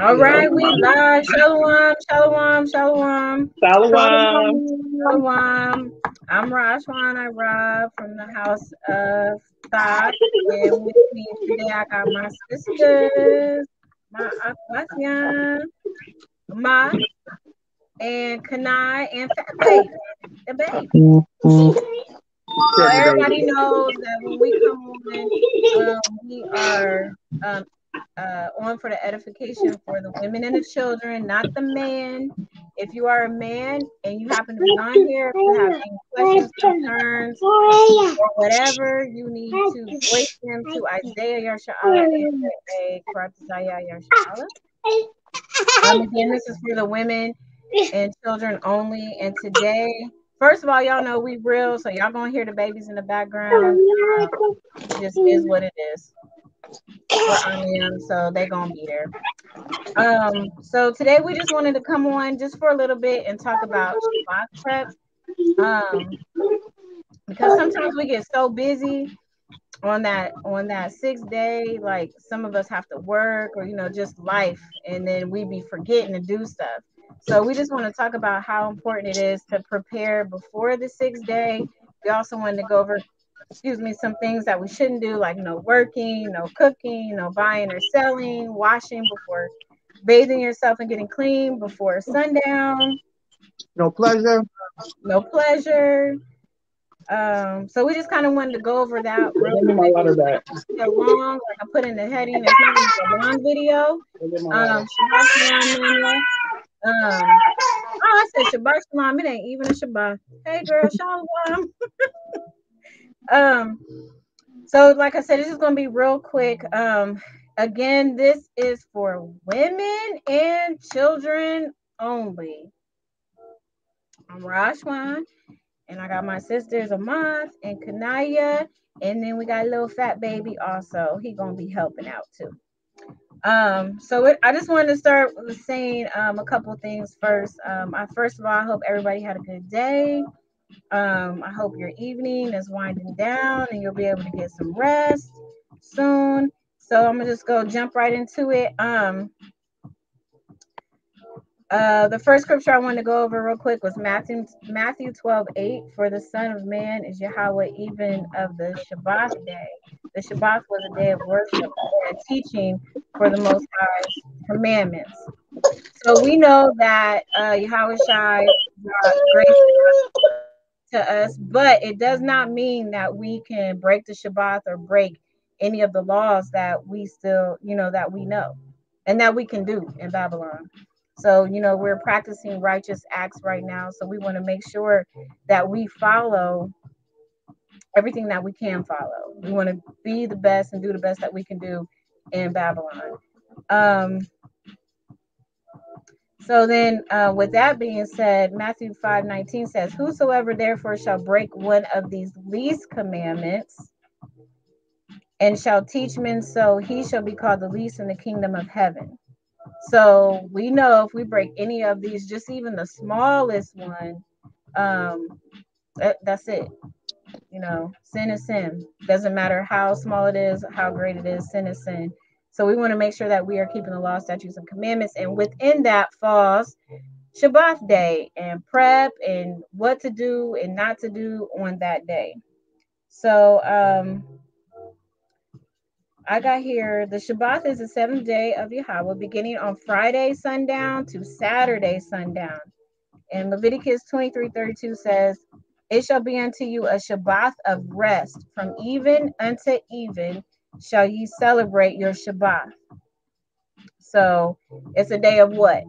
All right, we live. Shalom, shalom, shalom. Shalom. Shalom. I'm Rashwan. I rob from the house of thought. And with me today, I got my sisters, my AHCHWATHYAN, Ma, and Kanai, and Fat Baby, the baby. So everybody knows that when we come on, we are on for the edification for the women and the children, not the man. If you are a man and you happen to be on here, if you have any questions, concerns, or whatever, you need to voice them to Isaiah Yasharahla, Chaarawtazayah Yasharahla. Again, this is for the women and children only. And today, first of all, y'all know we real, so y'all gonna hear the babies in the background. It just is what it is. So they gonna be there. So today we just wanted to come on just for a little bit and talk about Shabath prep. Because sometimes we get so busy on that 6th day, like some of us have to work or just life, and then we be forgetting to do stuff. So we just want to talk about how important it is to prepare before the 6th day. We also wanted to go over some things that we shouldn't do, like no working, no cooking, no buying or selling, washing before bathing yourself and getting clean before sundown. No pleasure. No pleasure. So we just kind of wanted to go over that real quick. My water back. Long, like I put in the heading, it's not going to be a long video. I said Shabbat Shalom. It ain't even a Shabbat. Hey girl, Shalom. So like I said, this is gonna be real quick. Again, this is for women and children only. I'm Rashwan, and I got my sisters Amath and Kanaya, and then we got a little fat baby also. He gonna be helping out too. I just wanted to start with saying a couple things first. First of all, I hope everybody had a good day. I hope your evening is winding down and you'll be able to get some rest soon. So I'm gonna just jump right into it. The first scripture I wanted to go over real quick was Matthew 12:8. For the Son of Man is Yahweh, even of the Shabath day. The Shabath was a day of worship and teaching for the Most High's commandments. So we know that Yahweh Shai brought grace to us, but it does not mean that we can break the Shabbat or break any of the laws that we still, that we know and that we can do in Babylon. So, we're practicing righteous acts right now. So we want to make sure that we follow everything that we can follow. We want to be the best and do the best that we can do in Babylon. So then, with that being said, Matthew 5:19 says, whosoever therefore shall break one of these least commandments and shall teach men so, he shall be called the least in the kingdom of heaven. So we know if we break any of these, just even the smallest one, that's it. Sin is sin. Doesn't matter how small it is, how great it is, sin is sin. So we want to make sure that we are keeping the law, statutes, and commandments. And within that falls Shabbat day and prep and what to do and not to do on that day. So I got here, the Shabbat is the 7th day of Yahweh, beginning on Friday sundown to Saturday sundown. And Leviticus 23:32 says, it shall be unto you a Shabbat of rest. From even unto even shall ye celebrate your Shabbat. So it's a day of what?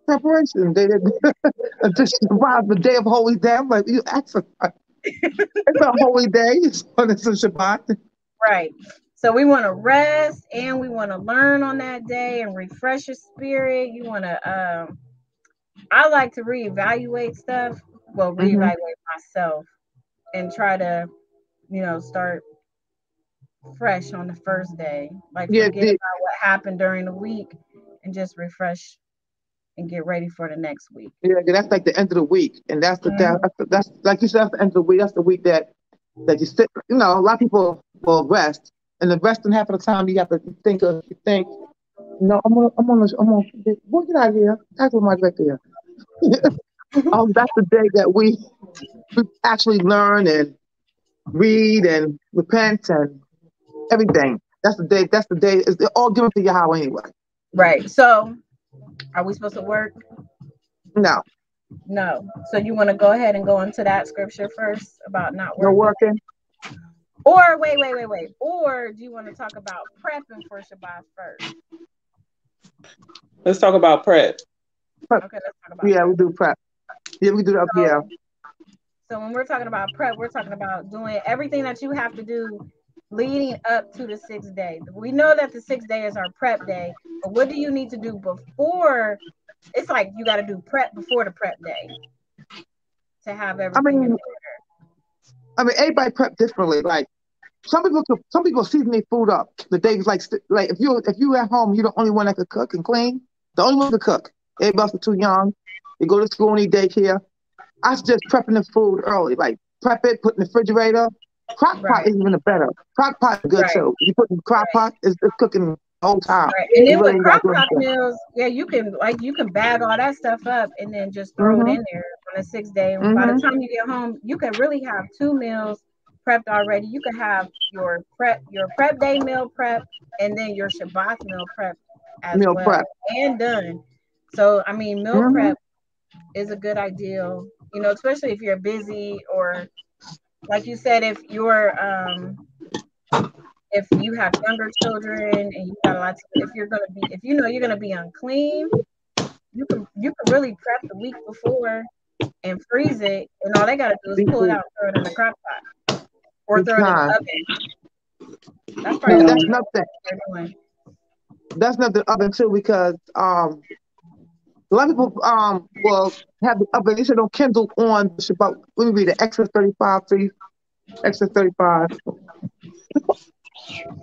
Preparation. The day of holy day. I'm like, you actually, it's a holy day. It's a Shabbat. Right. So we want to rest and we want to learn on that day and refresh your spirit. You want to, I like to reevaluate stuff. Well, reevaluate myself and try to, start fresh on the first day. Like forget about what happened during the week and just refresh and get ready for the next week. Yeah, that's like the end of the week, and that's that's like you said, that's the end of the week. That's the week that you sit. A lot of people will rest, and the rest of half of the time you have to think. No, boy, get out of here. That's what my right there. That's the day that we actually learn and read and repent and everything. That's the day. That's the day. It's all given to Yahweh anyway. Right. So, are we supposed to work? No. No. So you want to go ahead and go into that scripture first about not working? No working. Or wait. Or do you want to talk about prepping for Shabbat first? Let's talk about prep. Okay, let's talk about prep. We do prep. Yeah, we do that. Yeah. So when we're talking about prep, we're talking about doing everything that you have to do leading up to the 6th day. We know that the 6th day is our prep day, but what do you need to do before? It's like you got to do prep before the prep day to have everything in order. Everybody prep differently. Like some people season their food up the day. Like if you at home, you're the only one that could cook and clean. The only one to cook. Everybody else is too young. They go to school and eat daycare. I suggest prepping the food early. Like prep it, put in the refrigerator. Crock pot is even better. Crock pot is good too. You put in crock pot, it's cooking the whole time. Right. And then with crock pot meals, you can bag all that stuff up and then just throw it in there on the 6th day. And by the time you get home, you can really have 2 meals prepped already. You can have your prep day meal prep and then your Shabbat meal prep as well. And done. So meal prep is a good ideal, especially if you're busy or like you said, if you have younger children and you got lots of, if you're gonna be unclean, you can really prep the week before and freeze it, and all they gotta do is pull it out, throw it in the crock pot, or throw it in the oven. That's probably that's nothing. That's not the oven too, because a lot of people will have the oven. They said don't kindle on the Shabbat. Let me read it. Exodus 35, please. Exodus 35.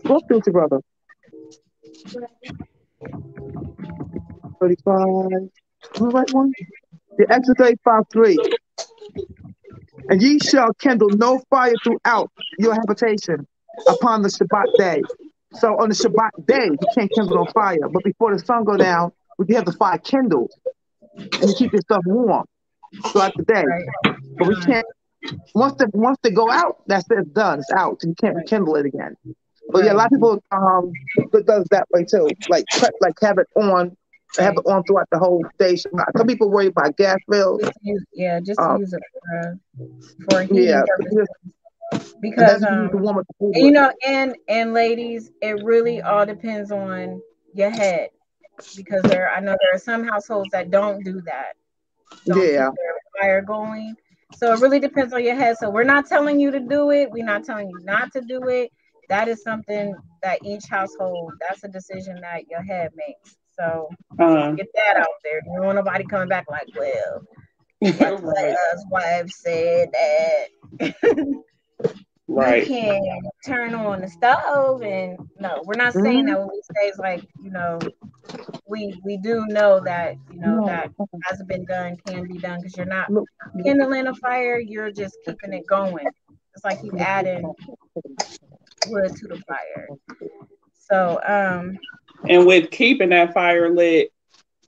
Go through it, brother. 35. The right one? The Exodus 35, 3. And ye shall kindle no fire throughout your habitation upon the Shabbat day. So on the Shabbat day, you can't kindle no fire. But before the sun go down, we can have the fire kindled. And you keep your stuff warm throughout the day. But we can't. Once they go out, that's it. It's done. It's out. You can't rekindle it again. But yeah, a lot of people does that way too. Like have it on throughout the whole day. Some people worry about gas bills. Just to use it for heating purposes. Because and ladies, it really all depends on your head. Because I know there are some households that don't do that. Don't keep their fire going. So it really depends on your head. So we're not telling you to do it. We're not telling you not to do it. That is something that each household, that's a decision that your head makes. So get that out there. You don't want nobody coming back like, well, us wives said that. Right. You can't turn on the stove, and no, we're not saying that when we say it's like, we do know that, that hasn't been done, can be done, because you're not kindling a fire, you're just keeping it going. It's like you adding wood to the fire. So, and with keeping that fire lit,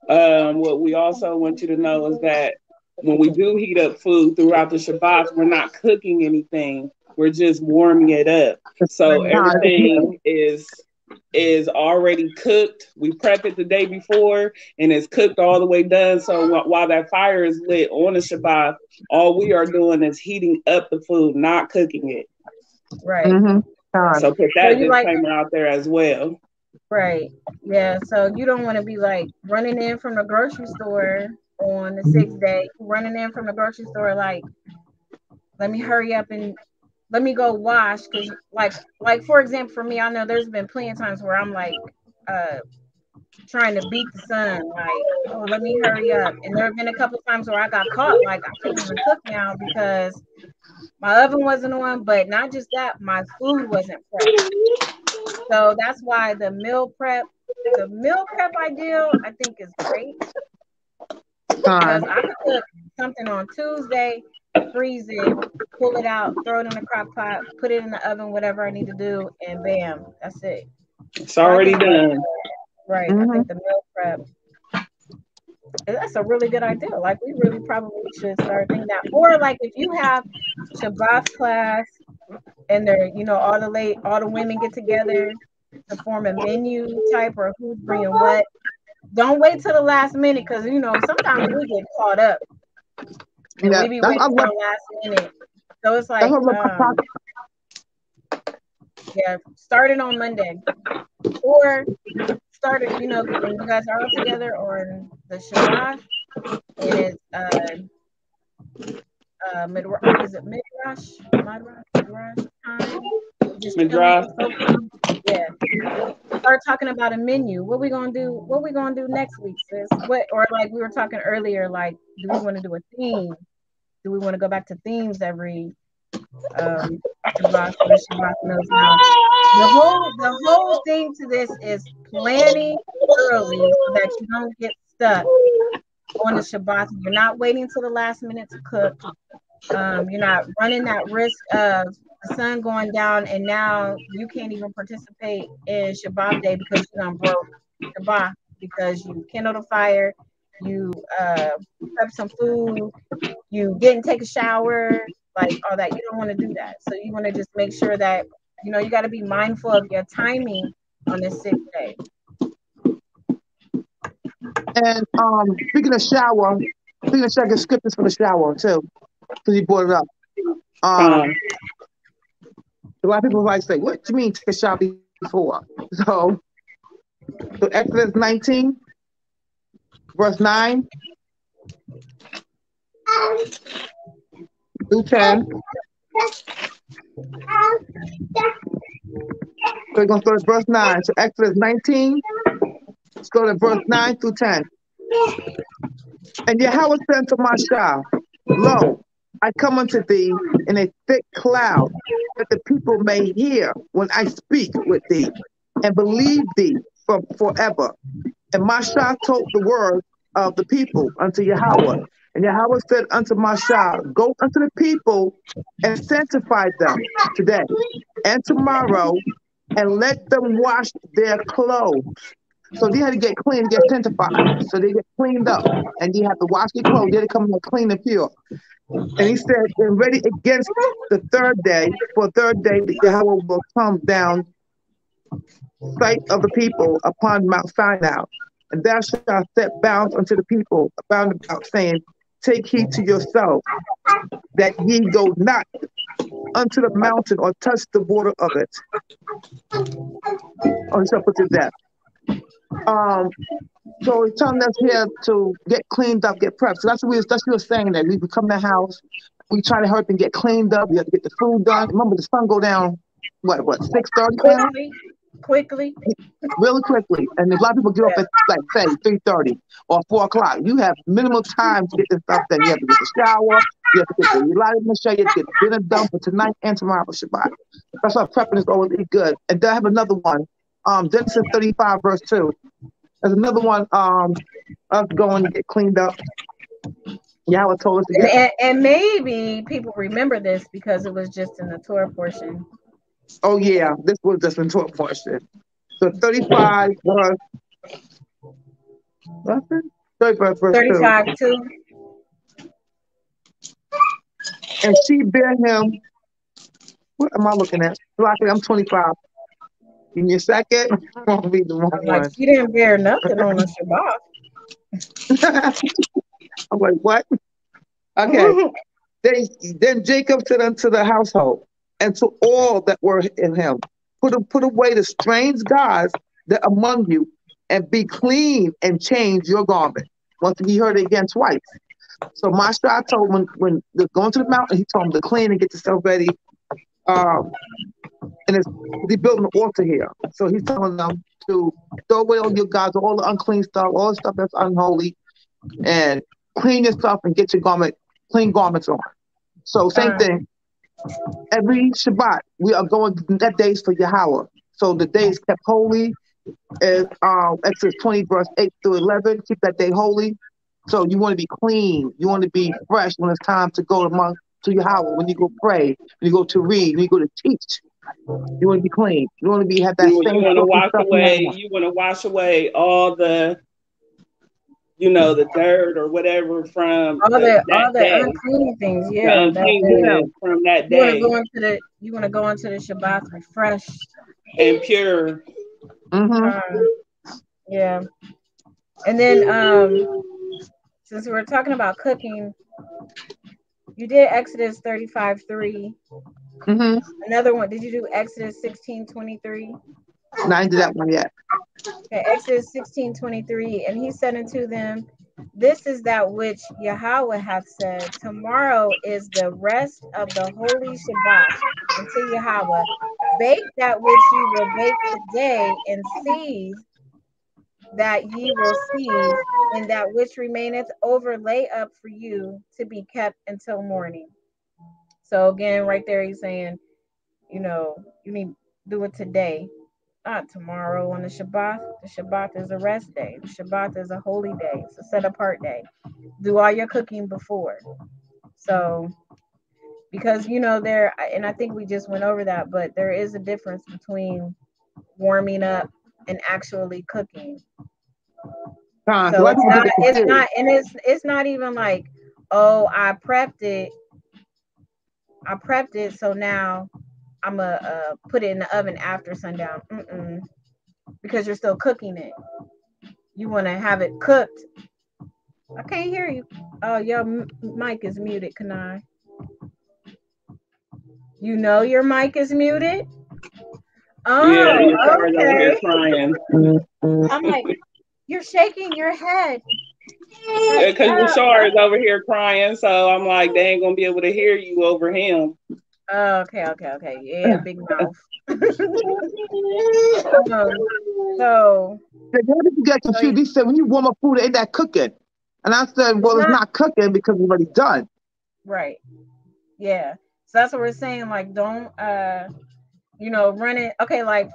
what we also want you to know is that when we do heat up food throughout the Shabbat, we're not cooking anything. We're just warming it up. So everything is already cooked. We prep it the day before and it's cooked all the way done. So while that fire is lit on the Shabbat, all we are doing is heating up the food, not cooking it. Right. So put that disclaimer out there as well. Right. Yeah. So you don't want to be like running in from the grocery store on the 6th day, running in from the grocery store like, let me hurry up and let me go wash, because like for example, for me, I know there's been plenty of times where I'm like trying to beat the sun, like, oh, let me hurry up. And there have been a couple of times where I got caught, like I couldn't even cook now because my oven wasn't on, but not just that, my food wasn't prepped. So that's why the meal prep ideal, I think, is great. Because I could cook something on Tuesday freeze it, pull it out, throw it in the crock pot, put it in the oven, whatever I need to do, and bam, that's it. It's So I already think done. right. I think the meal prep, that's a really good idea. Like we really probably should start thinking that. Or like if you have Shabath class and they're, all the women get together to form a menu type or who's bringing what. Don't wait till the last minute because sometimes we get caught up and Yeah, we be that's waiting till the last minute. So it's that's like, what I love. yeah, start it on Monday or start it, when you guys are all together on the Shabbat and it's is it midrash time? Just chilling Madras. and soaking. Yeah. Start talking about a menu. What we gonna do? What we gonna do next week, sis? What or like we were talking earlier, like, do we want to do a theme? Do we want to go back to themes every Shabbat so the Shabbat knows now? The whole thing to this is planning early so that you don't get stuck on the Shabbat. You're not waiting till the last minute to cook. You're not running that risk of the sun going down and now you can't even participate in Shabbat day because you done broke Shabbat because you kindled a fire, you prep some food, you didn't take a shower, like all that. You don't want to do that. So you want to just make sure that you got to be mindful of your timing on this 6th day. And speaking of shower, checking scriptures for the shower too, because you brought it up. A lot of people might say, "What do you mean take a shower before?" So Exodus 19, verse 9 through 10. So we're gonna start at verse 9. So Exodus 19, let's go to verse 9 through 10. And Yahweh said to Moshe, Lo, I come unto thee in a thick cloud, that the people may hear when I speak with thee, and believe thee from forever. And Moshe told the word of the people unto Yahweh. And Yahweh said unto Moshe, Go unto the people and sanctify them today and tomorrow, and let them wash their clothes. So they had to get clean, get sanctified. So they get cleaned up, and they have to wash their clothes. They had to come out clean and pure. And he said, and ready against the third day, for third day, Yahweh will come down sight of the people upon Mount Sinai. And thou shalt set bounds unto the people, bound about, saying, Take heed to yourself, that ye go not unto the mountain or touch the border of it. Or he shall put to death. So he's telling us here to get cleaned up, get prepped. So that's what we were saying, that we come to the house, we try to hurry and get cleaned up, we have to get the food done. Remember, the sun go down, what, 6:30 now? Quickly. Really quickly. And a lot of people get up at, like, say, 3:30 or 4 o'clock. You have minimal time to get this stuff done. You have to get the shower, you have to get the light in the shower, you have to get dinner done for tonight and tomorrow for Shabbat. That's why prepping is always good. And then I have another one. Genesis 35, verse 2. There's another one, us going to get cleaned up. Yahweh told us to get. And maybe people remember this because it was just in the Torah portion. Oh, yeah, this was just in Torah portion. So 35, verse. What's it? 35, verse 35, 2. And she bare him. What am I looking at? Luckily, I'm 25. In your second, I'll be the wrong like, one. she didn't bear nothing on the Shabbat. I'm like, what? Okay. Then Jacob said unto the household and to all that were in him, put away the strange gods that among you, and be clean and change your garment. Once he heard it again twice. So Moshe told him when they're going to the mountain, he told him to clean and get yourself ready. And they built an altar here. So he's telling them to throw away all your gods, all the unclean stuff, all the stuff that's unholy, and clean yourself and get your clean garments on. So same thing. Every Shabbat, we are going that days for Yahweh. So the day is kept holy. Is Exodus 20, verse 8 through 11. Keep that day holy. So you want to be clean. You want to be fresh when it's time to go among to Yahweh, when you go pray, when you go to read, when you go to teach. You want to be clean. You want to be have that You same want to filthy wash stuff you away. have. You want to wash away all the, the dirt or whatever from all that the day, unclean things. the Yeah, uncleanness from that you want to day, go into the Shabbat refreshed and pure. Yeah, and then since we're talking about cooking, you did Exodus 35:3. Another one. Did you do Exodus 16:23? No, I didn't do that one yet. Okay, Exodus 16:23, and he said unto them, this is that which Yahweh hath said, tomorrow is the rest of the holy Shabbat unto Yahweh. Bake that which ye will bake today, and seize that ye will seize, and that which remaineth overlay up for you to be kept until morning. So again, right there, he's saying, you need to do it today, not tomorrow on the Shabbat. The Shabbat is a rest day. The Shabbat is a holy day. It's a set apart day. Do all your cooking before. So, because, there, and I think we just went over that, but there is a difference between warming up and actually cooking. So it's not even like, oh, I prepped it, so now I'm gonna put it in the oven after sundown. Because you're still cooking it. You want to have it cooked. I can't hear you. Oh, your mic is muted, Kanai. Your mic is muted? Oh, yeah, you're okay. over here crying. I'm like, you're shaking your head. Because Yashar is over here crying, so I'm like, they ain't gonna be able to hear you over him. Oh, okay. Yeah, big mouth. So you get confused. He said, when you warm up food, ain't that cooking? And I said, well, it's not cooking because it's already done. Right. Yeah. So that's what we're saying. Like, don't, run it. Okay, like,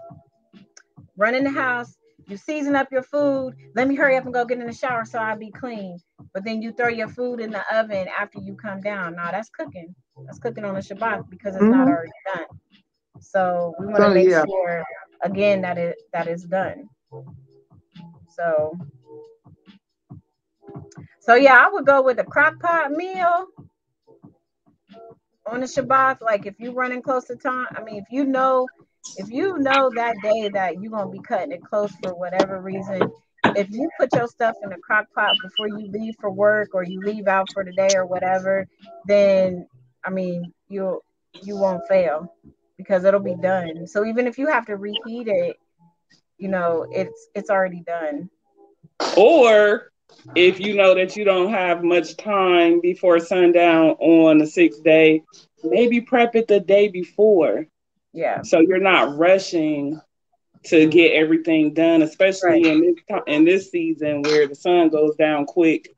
run in the house. You season up your food. Let me hurry up and go get in the shower so I'll be clean. But then you throw your food in the oven after you come down. No, that's cooking. That's cooking on the Shabbat because it's not already done. So we want to make sure, again, that is done. So yeah, I would go with a crock pot meal on the Shabbat. Like, if you're running close to time, I mean, if you know that day that you're gonna be cutting it close for whatever reason, if you put your stuff in a crock pot before you leave for work or you leave out for the day or whatever, then I mean you won't fail because it'll be done. So even if you have to reheat it, it's already done. Or if you know that you don't have much time before sundown on the 6th day, maybe prep it the day before. Yeah. So you're not rushing to get everything done, especially in this season where the sun goes down quick.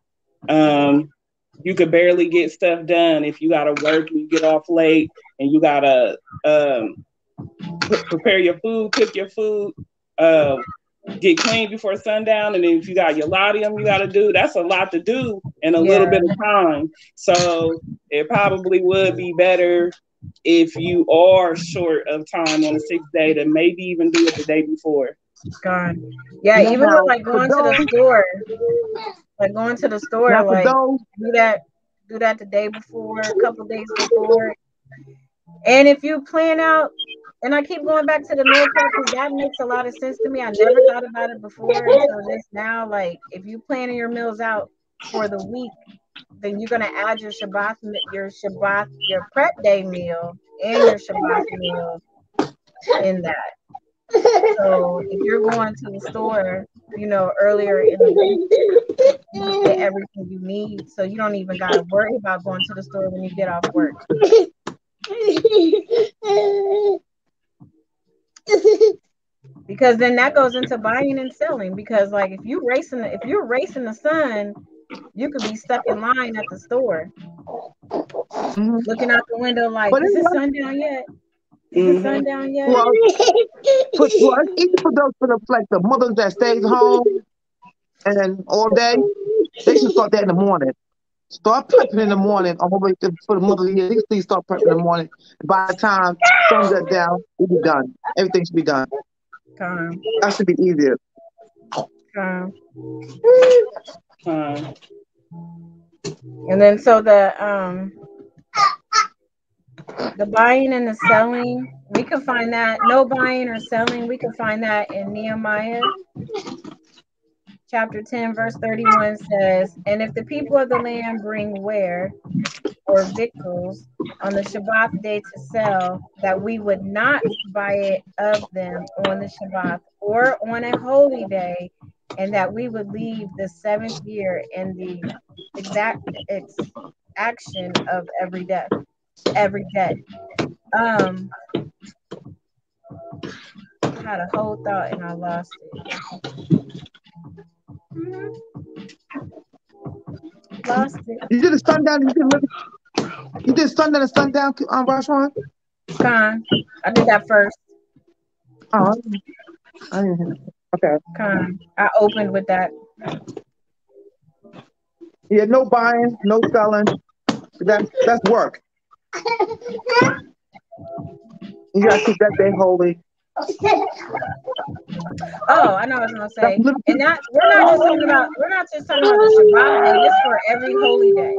You could barely get stuff done if you got to work and you get off late and you got to prepare your food, cook your food, get clean before sundown. And then if you got your laudium you got to do, that's a lot to do in a little bit of time. So it probably would be better if you are short of time on the 6th day to maybe even do it the day before. God. Yeah, even with like going to the store. Like going to the store, like do that the day before, a couple days before. And if you plan out, and I keep going back to the meal prep because that makes a lot of sense to me. I never thought about it before until this now. Like, if you planning your meals out for the week, then you're gonna add your prep day meal and your Shabbat meal in that. So if you're going to the store, earlier in the week, you get everything you need. So you don't even gotta worry about going to the store when you get off work. Because then that goes into buying and selling. Because like if you're racing the sun, you could be stuck in line at the store, looking out the window like, is it sundown yet? Is it sundown yet? Well, even for those like the mothers that stays home and all day, they should start that in the morning. Start prepping in the morning all the way for the month of the year. These things start prepping in the morning. By the time sun got down, we'll be done. Everything should be done. That should be easier. And then so the buying and the selling, we can find that. No buying or selling, we can find that in Nehemiah. Chapter 10, verse 31 says, and if the people of the land bring ware or victuals on the Shabbat day to sell, that we would not buy it of them on the Shabbat or on a holy day, and that we would leave the 7th year in the exact action of every day. I had a whole thought and I lost it. Lost it. You did a sundown. You did sundown and sundown on Rashawn? Con. I did that first. Oh, I didn't hear that. Okay. Con. I opened with that. Yeah, no buying, no selling. That's work. You gotta keep that day holy. Oh, I know what I was gonna say. And that we're not just talking about the Shabbat day. This for every holy day.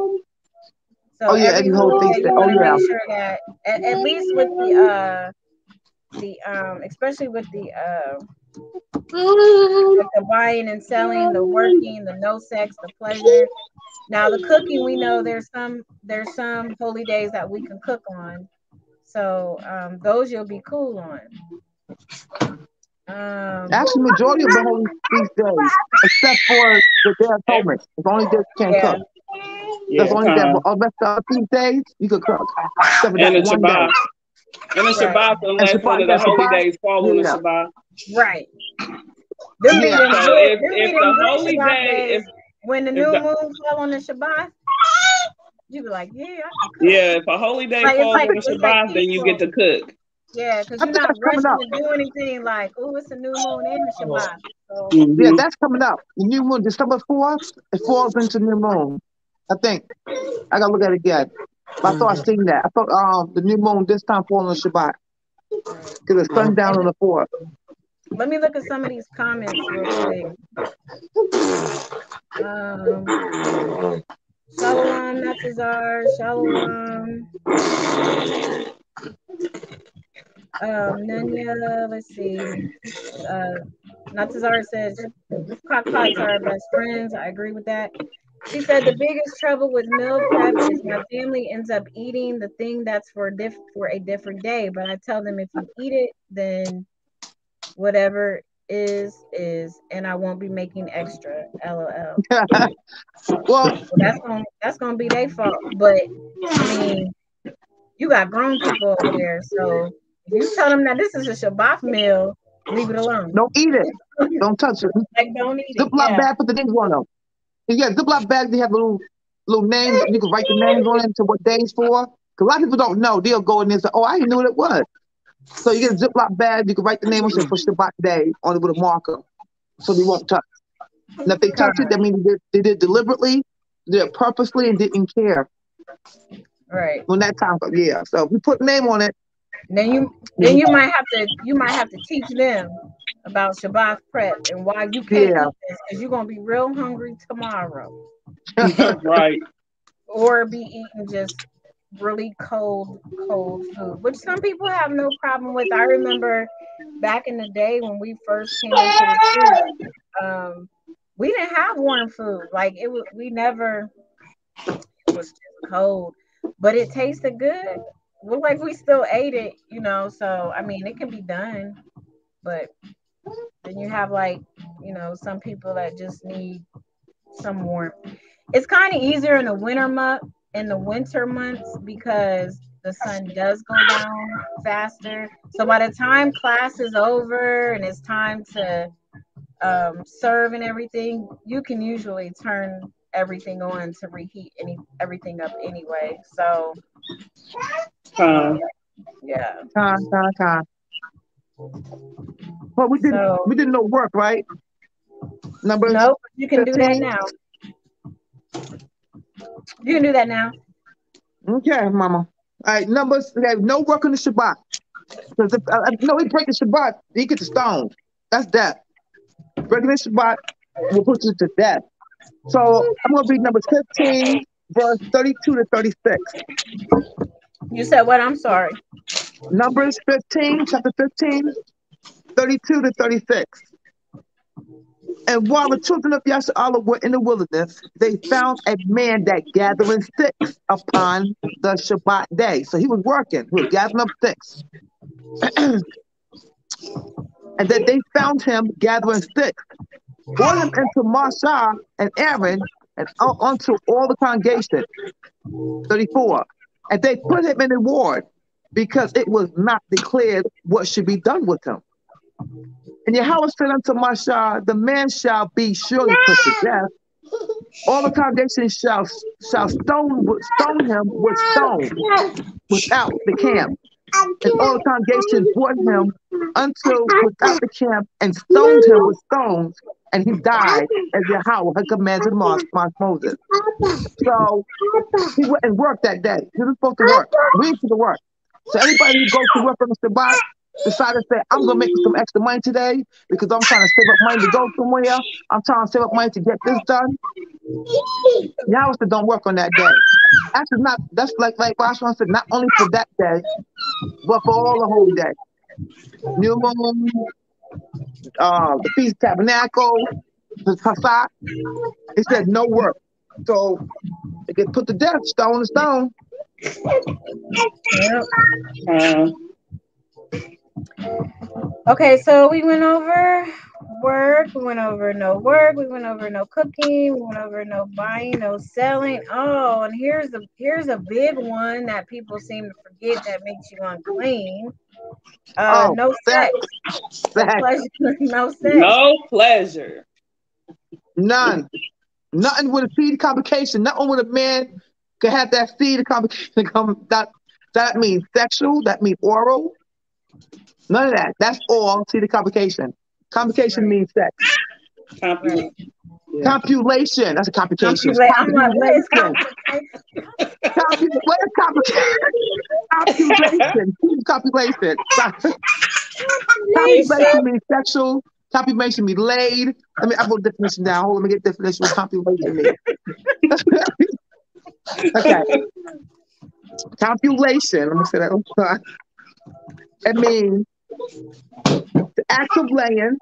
So every holy day, you want to make sure that at least with the especially with the buying and selling, the working, the no sex, the pleasure. Now the cooking, we know there's some holy days that we can cook on. So those you'll be cool on. Actually, majority of the holy feast days, except for the Day of Atonement, it's only days you can't cook. That's only that. But all the rest of the feast days, you could cook. And the Shabbat. And the Shabbat, unless one of the holy days fall on the Shabbat. Right. So if the holy day, when the new moon fell on the Shabbat, you be like, yeah. If a holy day falls on the Shabbat, then you get to cook. Yeah, because you're not rushing to do anything like, oh, it's a new moon and a Shabbat. So. Yeah, that's coming up. The new moon, December 4th, it falls into new moon. I think. I gotta look at it again. But I thought I seen that. I thought the new moon this time falls on the Shabbat. Because it's sundown on the 4th. Let me look at some of these comments real quick. Shalom, Natazar, Shalom. Nanya, let's see. Natazar says cockpots are our best friends. I agree with that. She said the biggest trouble with meal prep is my family ends up eating the thing that's for a different day. But I tell them if you eat it, then whatever is, and I won't be making extra. LOL. Well, that's gonna be their fault. But I mean, you got grown people over there, so if you tell them that this is a Shabbat meal, leave it alone. Don't eat it. Don't touch it. Like, don't eat it. Ziploc bag, put the names on them. Yeah, Ziploc bags, they have little names. You can write the names on them to what day it's for. Because a lot of people don't know. They'll go in there and say, oh, I didn't know what it was. So you get a Ziploc bag, you can write the name on it for Shabbat day on it with a marker. So they won't touch. And if they touch it, that means they did deliberately, they did purposely, and didn't care. Right. When that time comes, yeah. So if we put a name on it, then you might have to teach them about Shabbat prep and why you can't eat this, because you're gonna be real hungry tomorrow. Right. Or be eating just really cold food, which some people have no problem with. I remember back in the day when we first came into the city, we didn't have warm food. Like it was just cold, but it tasted good. Well, like we still ate it, so I mean it can be done, but then you have some people that just need some warmth. It's kind of easier in the winter months because the sun does go down faster. So by the time class is over and it's time to serve and everything, you can usually turn everything on to reheat everything up anyway. So yeah. Time. But we did no work, right? Nope, you can 15? Do that now. You can do that now. Okay, Mama. All right, Numbers. They have no work on the Shabbat. Because if no, he break the Shabbat, he gets stoned. That's death. Breaking the Shabbat will put you to death. So I'm going to read Numbers 15, verse 32 to 36. You said what? I'm sorry. Numbers 15, chapter 15, 32 to 36. And while the children of Yasharahla were in the wilderness, they found a man that gathering sticks upon the Shabbat day. So he was working. He was gathering up sticks. And that they found him gathering sticks, brought him into Moshe and Aaron and unto all the congregation. 34. And they put him in a ward because it was not declared what should be done with him. And Yahweh said unto Moshe, the man shall be surely put to death. All the congregation shall stone him with stones without the camp. And all the congregation brought him unto without the camp and stoned him with stones, and he died as Yahweh had commanded Moses. So he went and worked that day. He was supposed to work. We ain't supposed to work. So anybody who goes to work on the Shabbat decided to say, I'm going to make some extra money today because I'm trying to save up money to go somewhere. I'm trying to save up money to get this done. Yahweh said, don't work on that day. Actually, that's like Joshua said, not only for that day, but for all the holy days. New moon, the Feast of Tabernacle, the Passat. He said no work. So they get put to death, stone to stone. Yep. Okay, so we went over work, we went over no work, we went over no cooking, we went over no buying, no selling. Oh, and here's a big one that people seem to forget that makes you unclean. No sex. No pleasure. No sex. No pleasure. None. Nothing with a seed complication. Nothing with a man can have that seed complication. That means sexual. That means oral. None of that. That's all seed complication. Complication means sex. Right. Yeah. Copulation. That's a complication. Copulation. What is complication? Copulation. Copulation. Copulation means sexual. Copulation means laid. I wrote the definition down. Hold on, let me get the definition of copulation means. Okay. Copulation. Let me say that. It means the act of laying,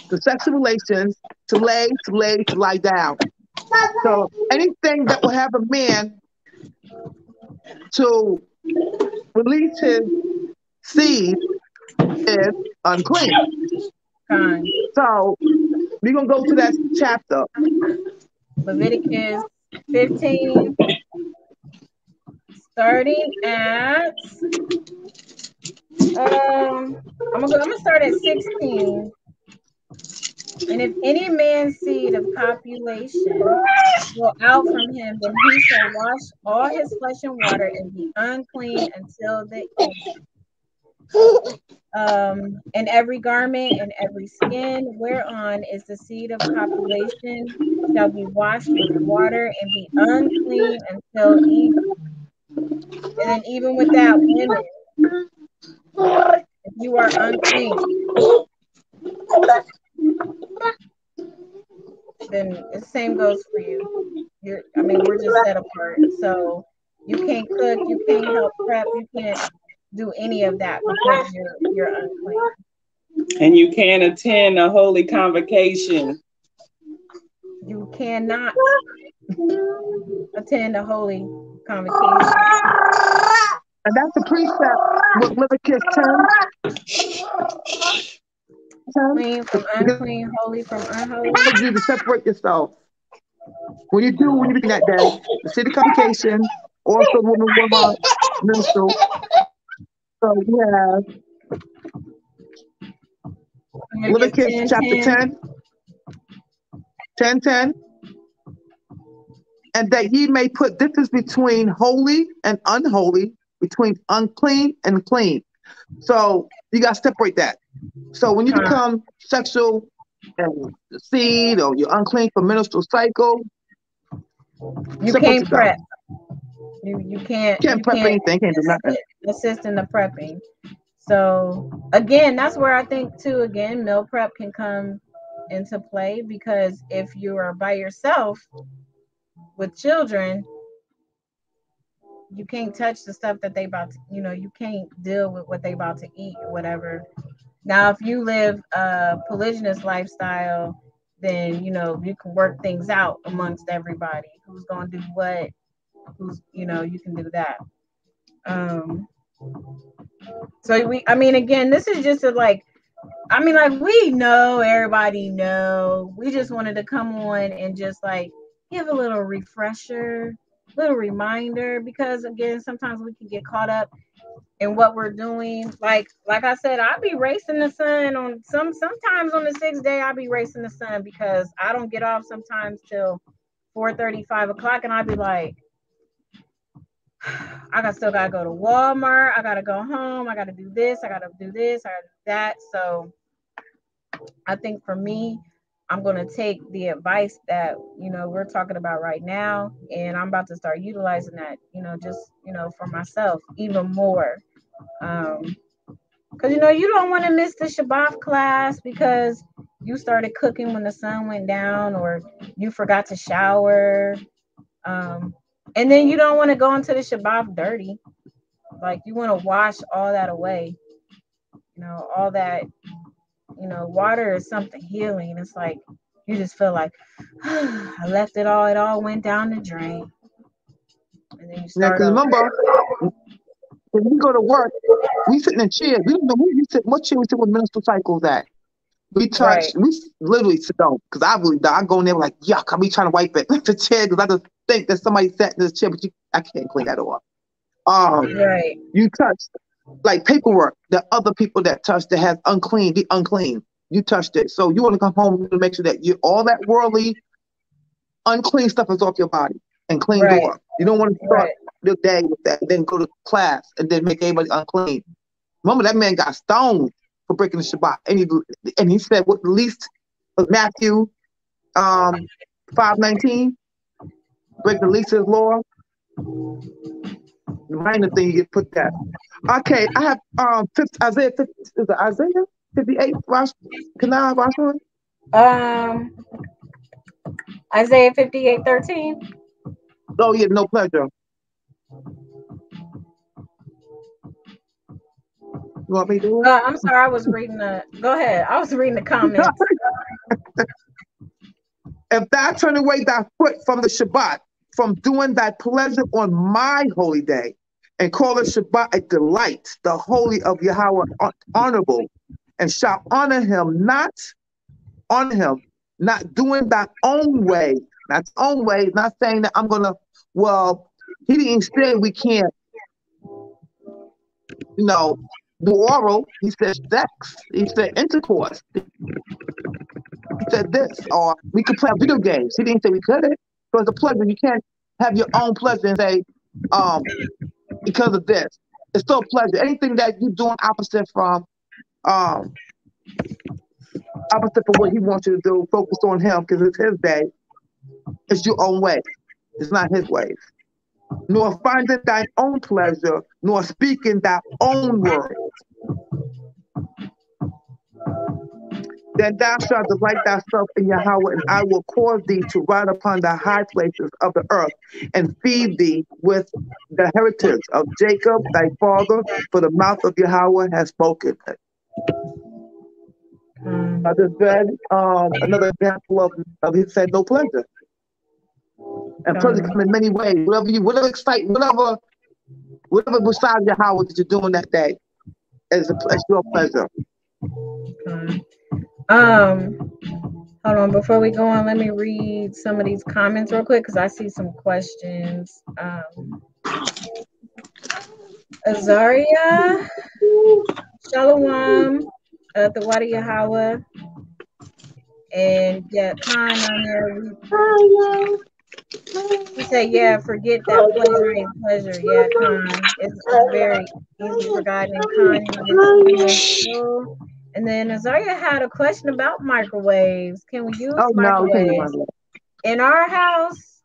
the sexual relations, to lie down. So anything that will have a man to release his seed is unclean. So we're going to go to that chapter. Leviticus 15, starting at I'm gonna start at 16. And if any man's seed of copulation go out from him, then he shall wash all his flesh in water and be unclean until the evening. And every garment and every skin whereon is the seed of copulation shall be washed with water and be unclean until evening. And then even with that, women, if you are unclean, then the same goes for you. We're just set apart. So you can't cook, you can't help prep, you can't do any of that because you're unclean. And you can't attend a holy convocation. You cannot attend a holy convocation. And that's the precept with Leviticus 10. Clean from unclean, holy from unholy. You to separate yourself. When you begin that day, the city convocation, also woman minister. So we have Leviticus chapter 10. And that ye may put difference between holy and unholy, between unclean and clean. So you got to separate that. So when you become sexual and seed, or you're unclean for menstrual cycle, you can't prep. You can't prep anything, can't do nothing. Assist in the prepping. So again, that's where I think too, again, meal prep can come into play, because if you are by yourself with children, you can't touch the stuff that they about to, you can't deal with what they about to eat or whatever. Now, if you live a polygynous lifestyle, then, you can work things out amongst everybody. Who's going to do what? You can do that. So again, this is just we know, everybody know. We just wanted to come on and just give a little refresher, little reminder, because again, sometimes we can get caught up in what we're doing. Like I said, I'll be racing the sun on sometimes on the 6th day. I'll be racing the sun because I don't get off sometimes till 4:30, 5 o'clock, and I'll be like, still gotta go to Walmart. I gotta go home. I gotta do this. I gotta do this. I gotta do that. So I think for me, I'm gonna take the advice that we're talking about right now, and I'm about to start utilizing that. For myself even more. Because you don't want to miss the Shabath class because you started cooking when the sun went down, or you forgot to shower. And then you don't want to go into the Shabath dirty. You want to wash all that away. All that, water is something healing. It's like you just feel like I left it all went down the drain. And then you start because remember, when we go to work, we sitting in chairs. We don't know where we sit. What chair we sit with menstrual cycles at? We touch. Right. We literally sit down because I go in there like yuck. I be trying to wipe it the chair because I just think that somebody sat in this chair, but I can't clean that off. Right. You touch paperwork that other people that touch that has the unclean. You touched it, so you want to come home to make sure that all that worldly, unclean stuff is off your body and cleaned off. You don't want to start your day with that, and then go to class and then make everybody unclean. Remember that man got stoned for breaking the Shabbat, and he said what, at least Matthew 5:19, break the least of his law. The minor thing you get put that. Okay, I have Isaiah 50, is it Isaiah 58? Can I watch one? Isaiah 58:13. Oh yeah, no pleasure. You want me to do it? I'm sorry, I was reading go ahead. I was reading the comments. If thou turn away thy foot from the Shabbat, from doing thy pleasure on my holy day, and call the Shabbat a delight, the holy of Yahweh honorable, and shall honor him, not doing thy own way. Not own way, not saying that I'm gonna, he didn't say we can't, do oral. He said sex. He said intercourse. He said this, or we could play video games. He didn't say we couldn't. So it's a pleasure. You can't have your own pleasure and say, because of this. It's still a pleasure. Anything that you're doing opposite from what he wants you to do, focus on him because it's his day. It's your own way. It's not his ways. Nor finding thy own pleasure, nor speaking thy own words. Then thou shalt delight thyself in Yahweh, and I will cause thee to ride upon the high places of the earth, and feed thee with the heritage of Jacob thy father, for the mouth of Yahweh has spoken it. I just read another example of he said no pleasure. And pleasure come in many ways. Whatever besides Yahweh that you're doing that day is your pleasure. Hold on, before we go on, let me read some of these comments real quick because I see some questions. Azaria, Shalom, the Wadi Yahweh, and Khan on there. He said, yeah, forget that pleasure ain't pleasure. Yeah, Khan. It's very easy forgotten. Khan, and then Azaria had a question about microwaves. Can we use microwaves? In our house,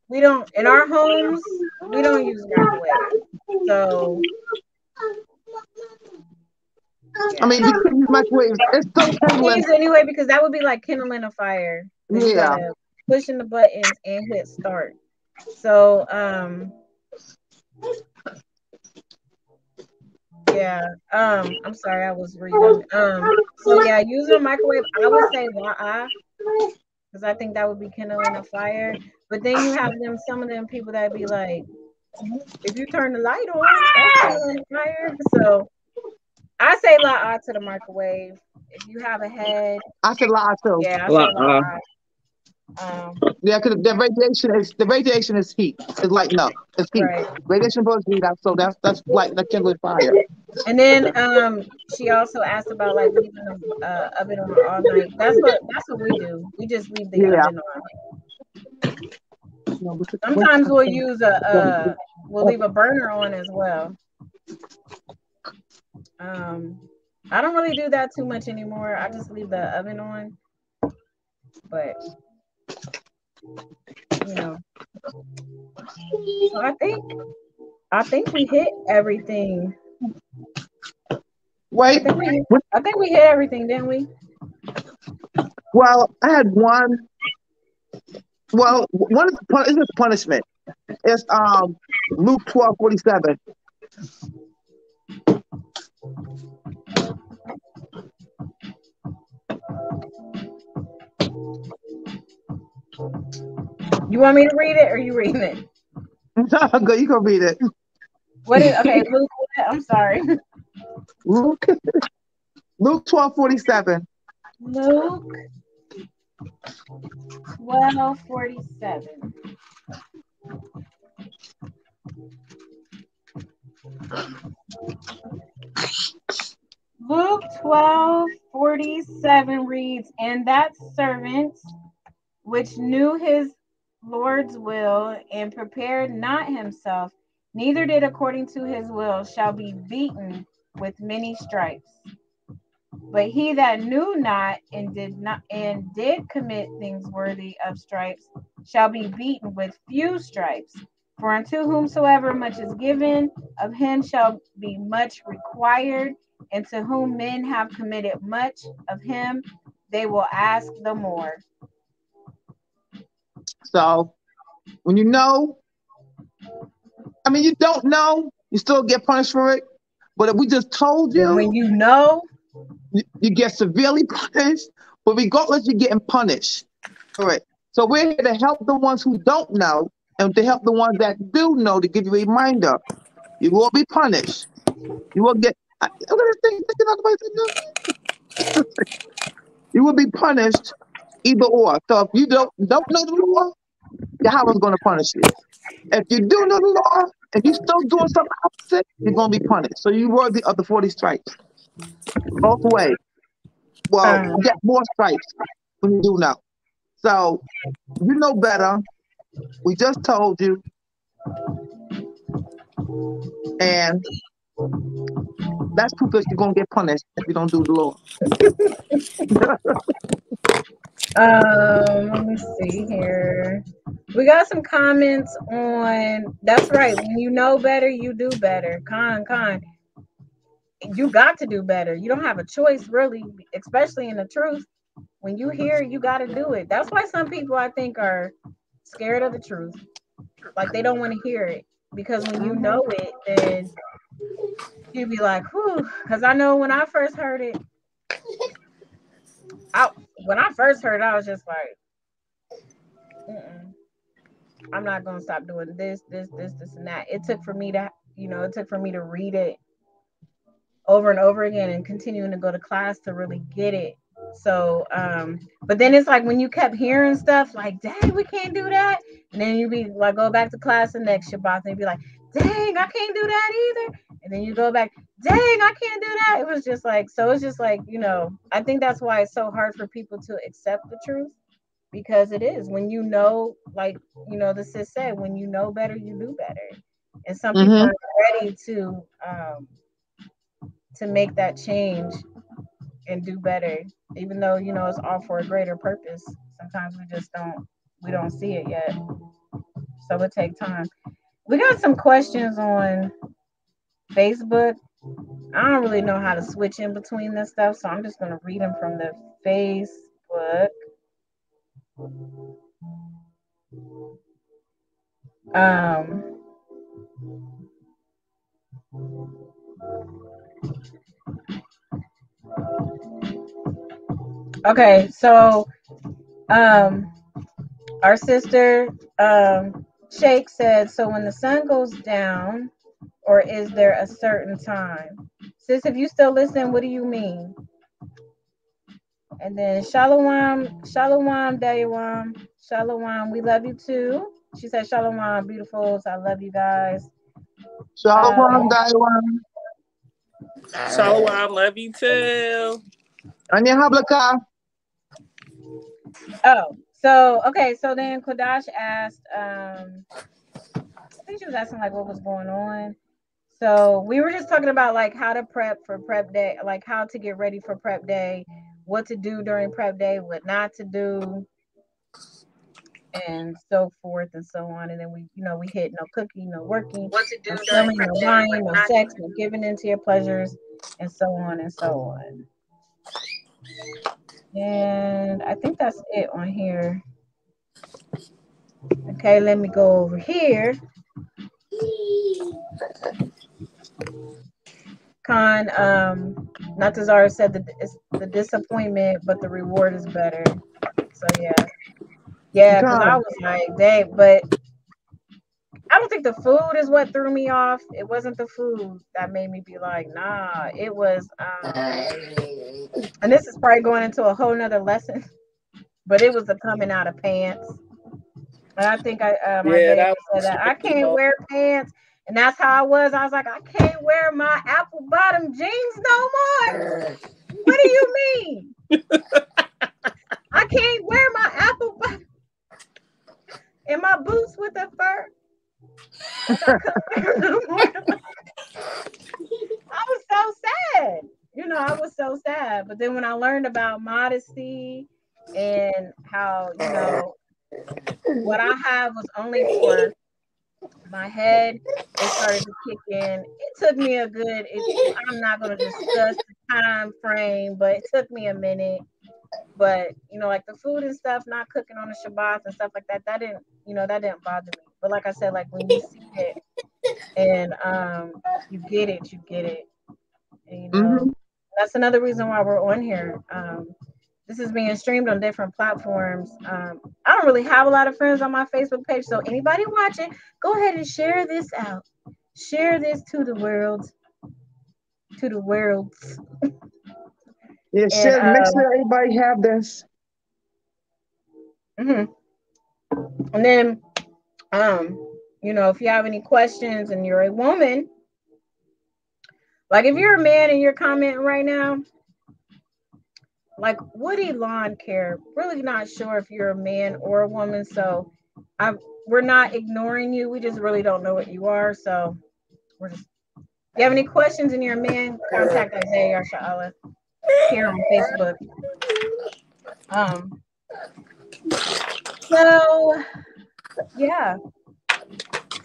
We don't, in our homes, we don't use microwave. So I mean, we couldn't use microwaves. It's so we kindling. use it anyway because that would be like kindling a fire because you Yeah. gotta push in the buttons and hit start. So yeah, I'm sorry, I was reading. So yeah, using a microwave, I would say la because I think that would be kindling a fire. But then you have them, some of them people that be like, if you turn the light on, that's kindling a fire. So I say la to the microwave. If you have a head, I said lie too. yeah, I say Uh-uh. Yeah, because the radiation is heat. It's lighting up. It's heat. Right. Radiation plus heat. So that's like the kindling fire. And then she also asked about like leaving the oven on all night. That's what we do. We just leave the Yeah. oven on. Sometimes we'll use we'll leave a burner on as well. I don't really do that too much anymore. I just leave the oven on. But you know, so I think we hit everything. Wait. I think we hit everything, didn't we? Well, I had one. Well, one is a punishment. It's Luke 12:47. You want me to read it or you reading it? Good, you can read it. What is okay, Luke? I'm sorry. Luke 12:47. Luke 12:47. Luke 12:47 reads, and that servant which knew his Lord's will and prepared not himself, neither did according to his will, shall be beaten with many stripes. But he that knew not and did commit things worthy of stripes shall be beaten with few stripes. For unto whomsoever much is given, of him shall be much required, and to whom men have committed much, of him they will ask the more. So when you know, I mean, you don't know, you still get punished for it. But if we just told And you, when you know, you get severely punished. But regardless, you're getting punished for it. So we're here to help the ones who don't know and to help the ones that do know to give you a reminder. You will be punished. You will get. Look at this thing sticking out the way. You will be punished either or. So if you don't know the law, Yahweh's going to punish you. If you do know the law and you still doing something opposite, you're going to be punished. So you're worthy of the 40 stripes. Both ways. Well, um, you get more stripes when you do know. So you know better. We just told you. And that's proof that you're going to get punished if you don't do the law. let me see here. We got some comments on. That's right. When you know better, you do better. Con. You got to do better. You don't have a choice, really, especially in the truth. When you hear it, you got to do it. That's why some people, I think, are scared of the truth. Like they don't want to hear it because when you know it, then you'd be like, whew. Because I know when I first heard it, I I was just like, mm-mm, I'm not gonna stop doing this, and that. It took for me to read it over and over again and continuing to go to class to really get it. So, but then it's like when you kept hearing stuff like, dang, we can't do that. And then you be like, go back to class the next Shabbat and be like, dang, I can't do that either. And then you go back, dang, I can't do that. It was just like, so it's just like, I think that's why it's so hard for people to accept the truth because it is when you know, like, the sis said, when you know better, you do better. And some people aren't ready to make that change and do better, even though it's all for a greater purpose. Sometimes we don't see it yet. so it takes time. We got some questions on Facebook. I don't really know how to switch in between this stuff, so I'm just going to read them from the Facebook. Okay, so our sister Shake said, so when the sun goes down, or is there a certain time? Sis, if you still listen, what do you mean? And then Shalom, Dayawam, Shalom, we love you too. She said, Shalom, beautifuls, I love you guys. Shalom, Daiwan. Shalom, love you too. Anya Hablaka. Oh, so okay, so then Kodash asked, I think she was asking like what was going on. So we were just talking about like how to prep for prep day, like how to get ready for prep day, what to do during prep day, what not to do, and so forth and so on. And then we hit no cooking, no working, no stealing, no lying, no sex, no giving into your pleasures, and so on and so on. And I think that's it on here. Okay, let me go over here. Khan, Natazara said that it's the disappointment, but the reward is better. So yeah, because I was like, dang, but I don't think the food is what threw me off. It wasn't the food that made me be like, nah. It was, and this is probably going into a whole nother lesson, but it was the coming out of pants. And I think Isaiah said that I can't wear pants. And that's how I was. I was like, I can't wear my apple bottom jeans no more. What do you mean? I can't wear my apple bottom and my boots with the fur. Like I couldn't wear no more. I was so sad. I was so sad. But then when I learned about modesty and how, what I have was only for my head, it started to kick in. It took me I'm not going to discuss the time frame, but it took me a minute. But, like the food and stuff, not cooking on the Shabbat and stuff like that, that didn't bother me. But like I said, like when you see it and you get it. And, that's another reason why we're on here. This is being streamed on different platforms. I don't really have a lot of friends on my Facebook page, so anybody watching, go ahead and share this out. Share this to the world. To the worlds. Yeah, share. Make sure everybody have this. And then, if you have any questions and you're a woman, like if you're a man and you're commenting right now, like, would Elon care? Really not sure if you're a man or a woman. So we're not ignoring you. We just really don't know what you are. So if you have any questions and you're a man, contact Isaiah Yasharahla here on Facebook. So yeah.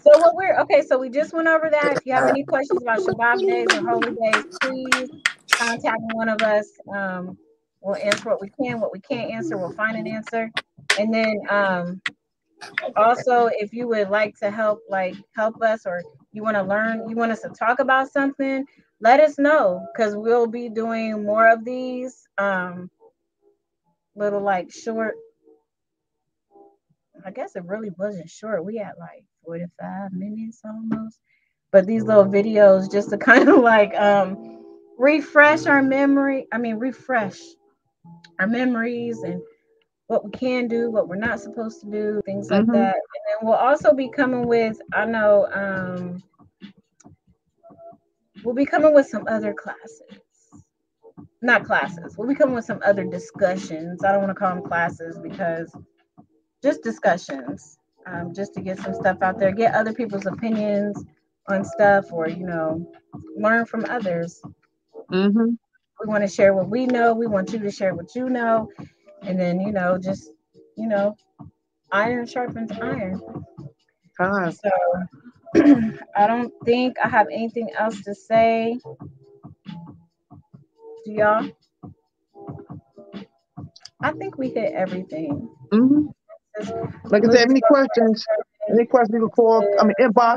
So we just went over that. If you have any questions about Shabbat days or holy days, please contact one of us. We'll answer what we can. What we can't answer, we'll find an answer. And then also, if you would like to help us, or you want to learn, you want us to talk about something, let us know, because we'll be doing more of these little short. I guess it really wasn't short. We had 45 minutes almost. But these little videos just to kind of refresh our memory. Refresh our memories and what we can do, what we're not supposed to do, things like that. And then we'll also be coming with, we'll be coming with some other classes. Not classes. We'll be coming with some other discussions. I don't want to call them classes because just discussions, just to get some stuff out there, get other people's opinions on stuff, or, learn from others. We want to share what we know. We want you to share what you know. And then, iron sharpens iron. So I don't think I have anything else to say. Do y'all? I think we hit everything. Like I said, any questions, you can call, inbox.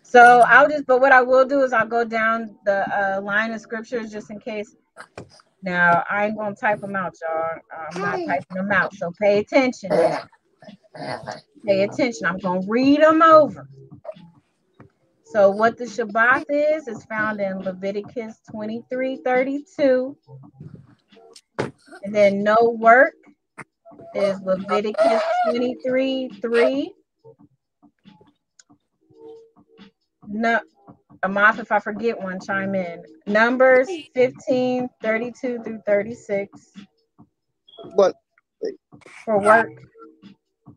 So but what I will do is I'll go down the line of scriptures just in case. Now, I ain't going to type them out, y'all. I'm not typing them out. So pay attention now. Pay attention. I'm going to read them over. So what the Shabath is found in Leviticus 23:32. And then no work is Leviticus 23:3. No, Amath, if I forget one, chime in. Numbers 15:32 through 36. What? For work.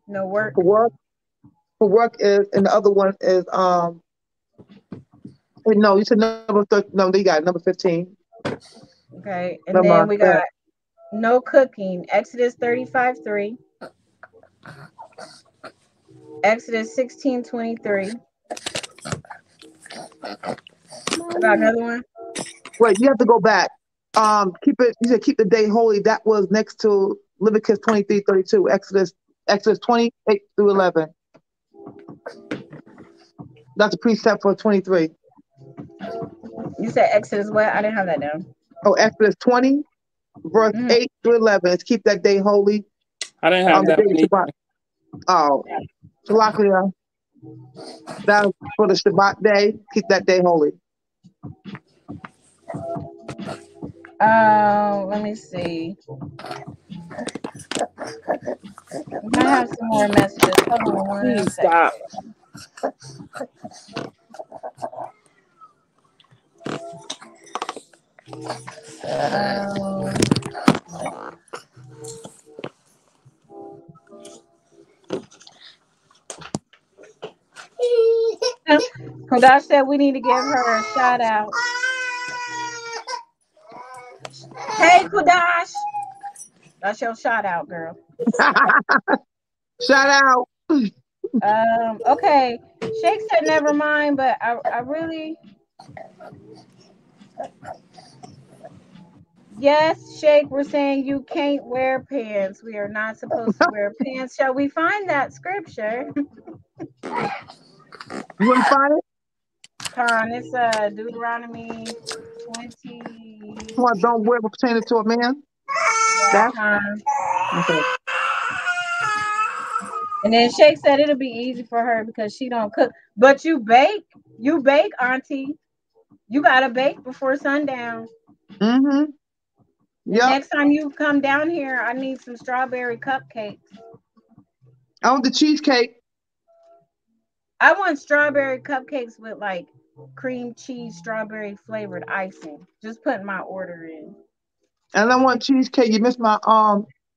No work. For work is, and the other one is no, you said number 13. No, you got number 15. Okay, and then we got no cooking. Exodus 35:3. Exodus 16:23. I got another one. Wait, you have to go back. Keep it. You said keep the day holy. That was next to Leviticus 23:32. Exodus 28 through 11. That's a precept for 23. You said Exodus what? I didn't have that down. Oh, Exodus 20, verse 8 through 11. It's keep that day holy. I didn't have that. Oh, Shalachia. That's for the Shabbat day. Keep that day holy. Let me see. We might have some more messages. Hold on one second. Stop. Kodash said we need to give her a shout out. Hey, Kodash. That's your shout out, girl. Shout out. Okay. Shake said never mind, but I really. Yes, Shake, we're saying you can't wear pants. We are not supposed to wear pants. Shall we find that scripture? You want to find it? Con, it's Deuteronomy 20. What, don't wear what pertaining to a man? Yeah, okay. And then Shake said it'll be easy for her because she don't cook. But you bake. You bake, Auntie. You gotta bake before sundown. Yeah. Next time you come down here, I need some strawberry cupcakes. I want the cheesecake. I want strawberry cupcakes with like cream cheese, strawberry flavored icing. Just putting my order in. And I want cheesecake. You missed my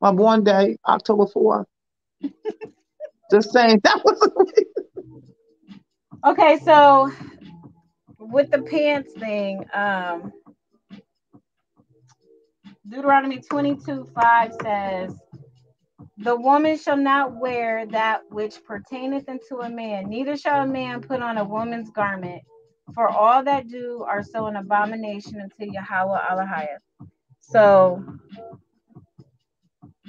born day, October 4th. Just saying that was. Okay, so with the pants thing, Deuteronomy 22:5 says, "The woman shall not wear that which pertaineth unto a man, neither shall a man put on a woman's garment, for all that do are so an abomination unto Yahweh Elohim." So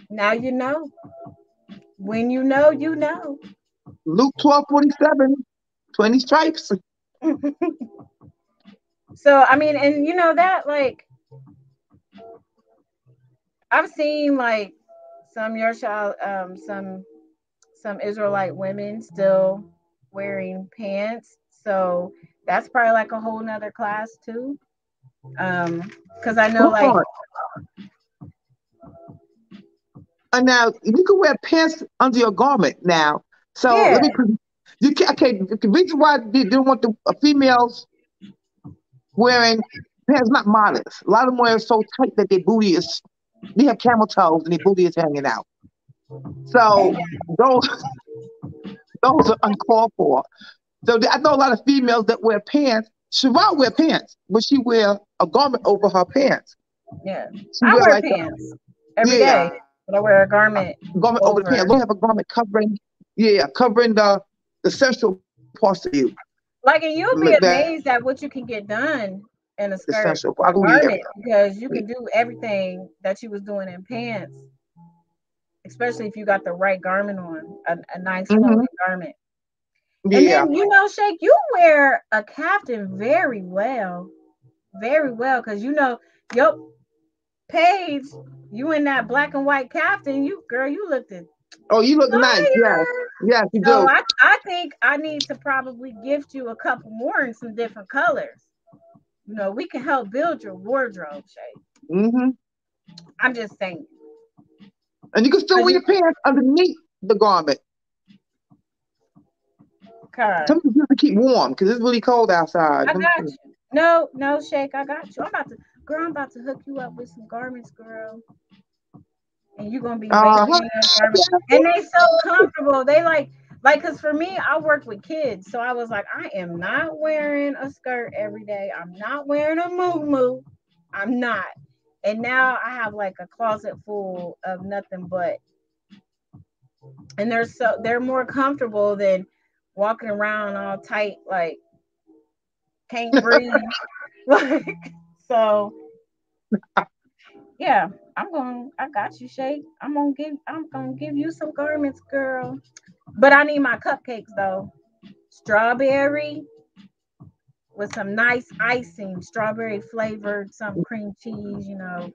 now you know. When you know, you know. Luke 12:47, 20 stripes. So I mean, and you know that like I've seen like some some Israelite women still wearing pants. So that's probably like a whole nother class too. Because I know like and now you can wear pants under your garment now. So yeah. let me you can okay, the reason why they don't want the females wearing pants not modest. A lot of them wear so tight that their booty is they have camel toes and their booty is hanging out. So those are uncalled for. So I know a lot of females that wear pants. Shabath wear pants, but she wear a garment over her pants. Yeah, I wear like pants every day. But I wear a garment over the pants. Don't have a garment covering, covering the central parts of you. Like, and you'll be amazed at what you can get done in a skirt or a garment, because you can do everything that you was doing in pants, especially if you got the right garment on, a nice flowing garment. And then, you know, Shake, you wear a captain very well, because you know your page, you in that black and white captain, you looked at. Oh, you look nice. Yes, you so do. I think I need to probably gift you a couple more in some different colors. You know, we can help build your wardrobe, Shay. I'm just saying. And you can still wear your pants underneath the garment. Okay. Some people have to keep warm because it's really cold outside. I got you. No, Shake, I got you. I'm about to hook you up with some garments, girl. And you're gonna be garments. And they so comfortable. They like, cause for me, I work with kids. So I was like, I am not wearing a skirt every day. I'm not wearing a muumuu. I'm not. And now I have like a closet full of nothing but. And they're more comfortable than walking around all tight, like can't breathe. Like, so yeah, I got you, Shake. I'm gonna give you some garments, girl. But I need my cupcakes though. Strawberry with some nice icing, strawberry flavored, some cream cheese, you know.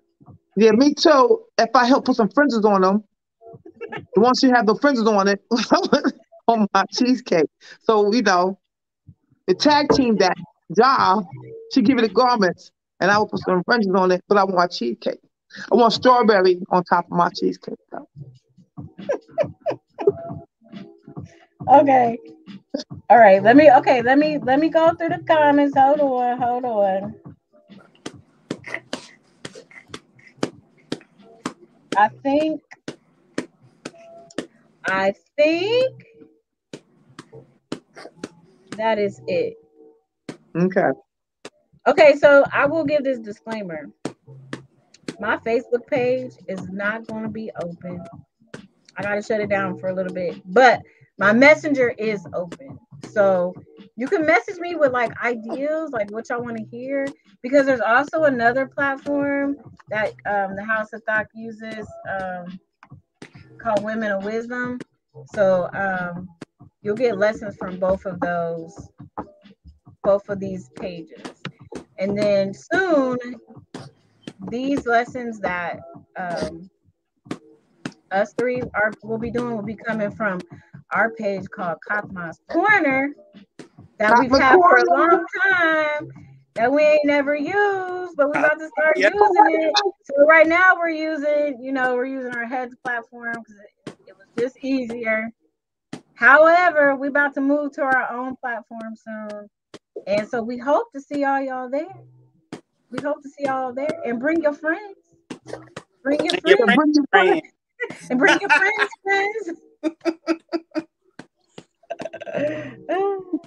Yeah, me too. If I help put some fringes on them, once you have the fringes on it, on my cheesecake. So, you know, the tag team that job, she give me the garments and I will put some fringes on it, but I want cheesecake. I want strawberry on top of my cheesecake though. Okay. All right. Let me go through the comments. Hold on. I think that is it. Okay, so I will give this disclaimer. My Facebook page is not going to be open. I got to shut it down for a little bit. But my messenger is open. So you can message me with like ideas, like what y'all want to hear. Because there's also another platform that the House of Thought uses called Women of Wisdom. So you'll get lessons from both of these pages. And then soon, these lessons that us three will be coming from our page called Katma's Corner that we've had for a long time that we ain't never used, but we're about to start using it. So right now we're using our Heads platform because it was just easier. However, we're about to move to our own platform soon. And so we hope to see all y'all there. And bring your friends. Bring your friends. And bring your friends.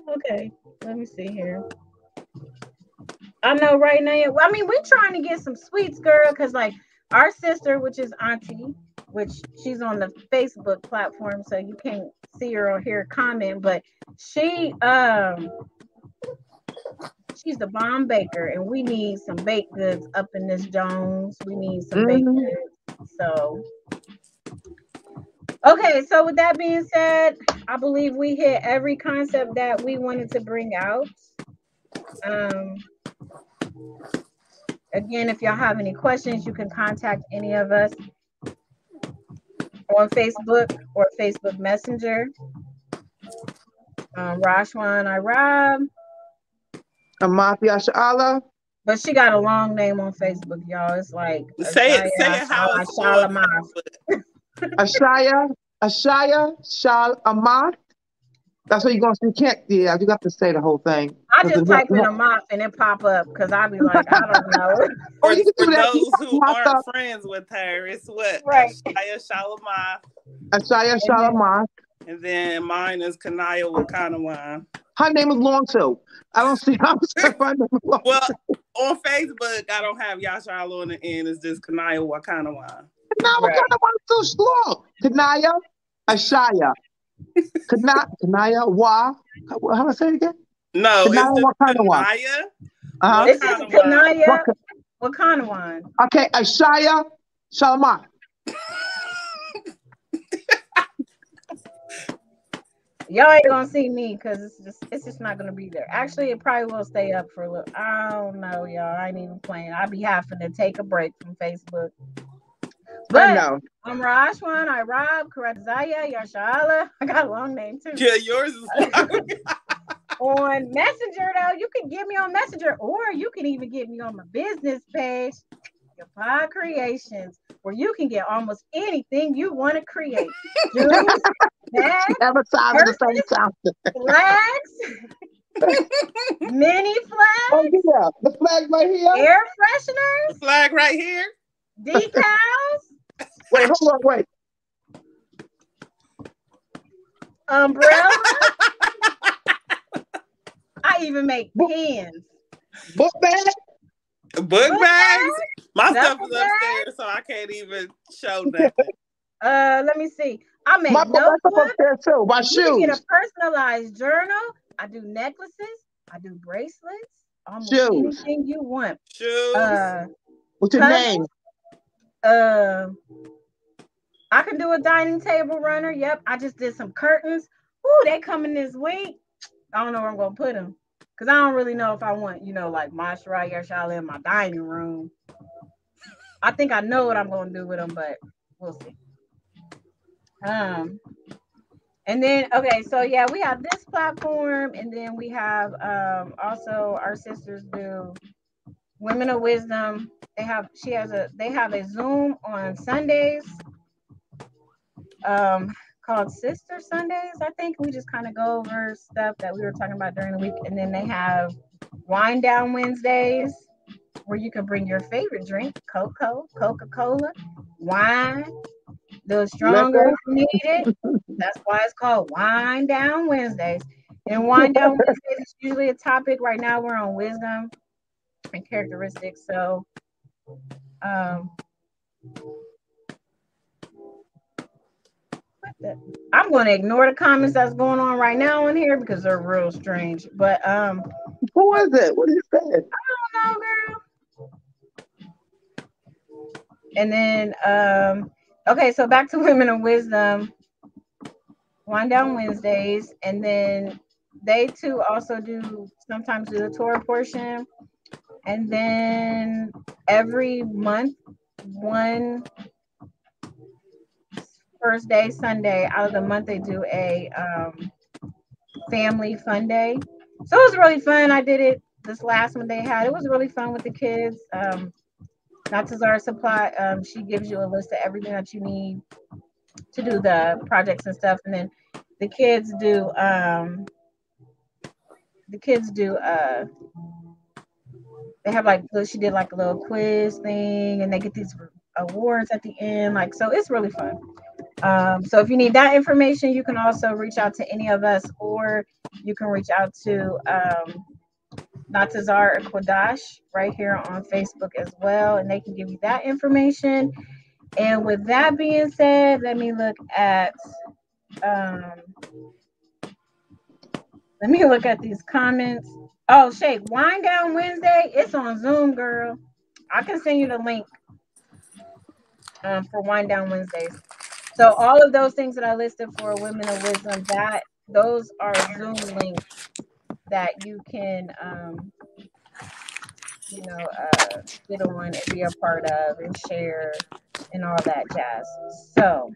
Okay, let me see here. I know right now. I mean, we're trying to get some sweets, girl, because like our sister, which is Auntie, which she's on the Facebook platform, so you can't see her or hear her comment, but she's the bomb baker, and we need some baked goods up in this Jones. We need some baked goods. So, okay. So with that being said, I believe we hit every concept that we wanted to bring out. Again, if y'all have any questions, you can contact any of us on Facebook or Facebook Messenger. Rashwan Rob. Isaiah Yasharahla. But she got a long name on Facebook, y'all. It's like say it how it's AHCHWATHYAN Shalamath. That's what you're going to say. You can't, you got to say the whole thing. I just type in a moth and it pop up because I be like, I don't know. For those who aren't friends with her, it's what? Right. AHCHWATHYAN Shalamath. And then mine is Kanaya Wakanawan. Her name is long too. I don't see how her name is long. Well, on Facebook, I don't have Yasharahla on the end. It's just Kanaya Wakanawan. Now what kind of one is so slow? Kanaya, Ashaya. Kanaya, Wa. How do I say it again? No, Kanaya, it's just what kind of one? Kanaya. It's just Kanaya. What kind of one? Okay, Ashaya, Shalaman. Y'all ain't gonna see me because it's just not gonna be there. Actually, it probably will stay up for a little. I don't know, y'all. I ain't even playing. I'll be having to take a break from Facebook. But I know. I'm AHCHWATHYAN. I Rob, Chaarawtazayah Yasharahla. I got a long name too. Yeah, yours is long. On Messenger, though, you can get me on Messenger, or you can even get me on my business page, Your Pod Creations, where you can get almost anything you want to create. Juice, bags, the same time. flags, mini flags. Oh yeah, the flag right here. Air fresheners. The flag right here. Decals. Wait, hold on, wait. Umbrella. I even make pens. Book bag. Book bags. My stuff is bags? upstairs, so I can't even show nothing. Let me see. I make My notebooks. upstairs too. My shoes. You get a personalized journal. I do necklaces. I do bracelets. Almost anything you want. Shoes. What's your name? I can do a dining table runner. Yep. I just did some curtains. Ooh, they coming this week. I don't know where I'm gonna put them. Because I don't really know if I want, like AHCHWATHYAN Yasharahla in my dining room. I think I know what I'm gonna do with them, but we'll see. And then so yeah, we have this platform, and then we have also our sisters do Women of Wisdom. They have a Zoom on Sundays called Sister Sundays. I think we just kind of go over stuff that we were talking about during the week. And then they have Wind Down Wednesdays, where you can bring your favorite drink, Coca-Cola, wine, a little stronger if you need it. That's why it's called Wind Down Wednesdays. And Wind Down Wednesdays is usually a topic. Right now we're on wisdom and characteristics. So I'm going to ignore the comments that's going on right now in here because they're real strange. But who is it? What is that? I don't know, girl. And then so back to Women of Wisdom, Wind Down Wednesdays, and then they too also sometimes do the Torah portion, and then every month one first day Sunday out of the month they do a family fun day. So it was really fun. I did it this last one they had. It was really fun with the kids. Chaarawtazayah Supply, she gives you a list of everything that you need to do the projects and stuff, and then the kids do they have she did a little quiz thing, and they get these awards at the end, so it's really fun. So if you need that information, you can also reach out to any of us, or you can reach out to AHCHWATHYAN right here on Facebook as well, and they can give you that information. And with that being said, let me look at these comments. Oh, Shake, Wind Down Wednesday, it's on Zoom, girl. I can send you the link for Wind Down Wednesdays. So all of those things that I listed for Women of Wisdom, those are Zoom links that you can get on and be a part of and share and all that jazz. So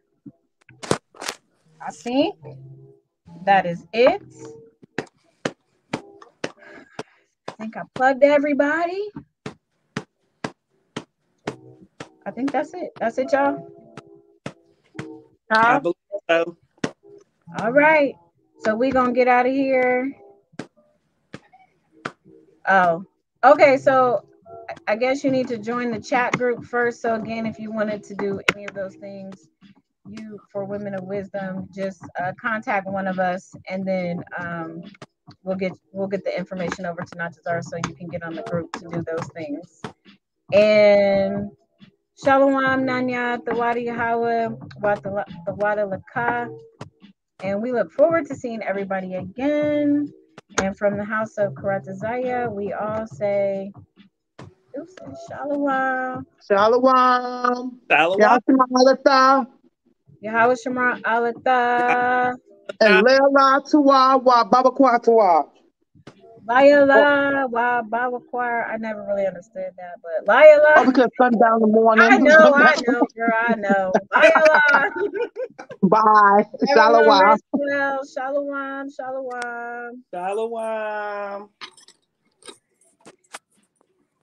I think that is it. I think I plugged everybody. I think that's it. That's it, y'all. I believe so. All right. So we're going to get out of here. Oh, okay. So I guess you need to join the chat group first. So again, if you wanted to do any of those things, for Women of Wisdom, just contact one of us, and then we'll get the information over to Chaarawtazayah so you can get on the group to do those things. And Shalom Nanya Thawadi Yahweh Thawada Laka. And we look forward to seeing everybody again. And from the house of Chaarawtazayah, we all say, oops, Shalom. Shalom. Shalom. Yahweh Shema Alata. And Leila Tuwa wa Baba Kwatawa. Layala wa Baba Choir. I never really understood that, but Layala. Oh, because sundown in the morning. I know, girl, I know. Layala. Bye. Everyone Shalom. rest well. Shalom, shalom. Shalom.